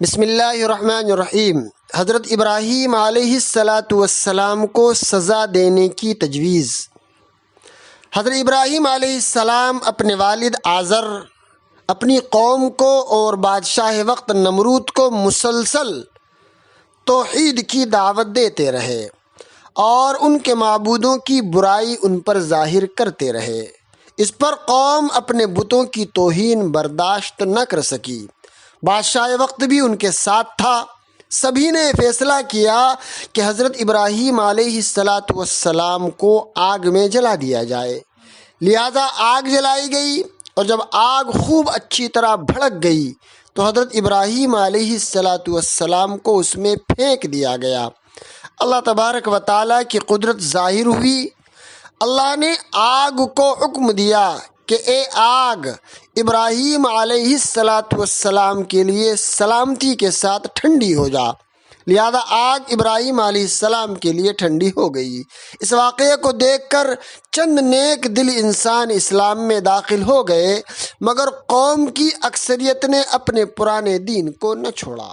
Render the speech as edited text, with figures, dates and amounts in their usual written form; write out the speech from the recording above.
بسم اللہ الرحمن الرحیم۔ حضرت ابراہیم علیہ السلام کو سزا دینے کی تجویز۔ حضرت ابراہیم علیہ السلام اپنے والد آزر، اپنی قوم کو اور بادشاہ وقت نمرود کو مسلسل توحید کی دعوت دیتے رہے اور ان کے معبودوں کی برائی ان پر ظاہر کرتے رہے۔ اس پر قوم اپنے بتوں کی توہین برداشت نہ کر سکی۔ بادشاہ وقت بھی ان کے ساتھ تھا۔ سبھی نے فیصلہ کیا کہ حضرت ابراہیم علیہ السلام کو آگ میں جلا دیا جائے، لہذا آگ جلائی گئی، اور جب آگ خوب اچھی طرح بھڑک گئی تو حضرت ابراہیم علیہ السلام کو اس میں پھینک دیا گیا۔ اللہ تبارک و تعالیٰ کی قدرت ظاہر ہوئی۔ اللہ نے آگ کو حکم دیا کہ اے آگ، ابراہیم علیہ السلام کے لیے سلامتی کے ساتھ ٹھنڈی ہو جا، لہذا آگ ابراہیم علیہ السلام کے لیے ٹھنڈی ہو گئی۔ اس واقعے کو دیکھ کر چند نیک دل انسان اسلام میں داخل ہو گئے، مگر قوم کی اکثریت نے اپنے پرانے دین کو نہ چھوڑا۔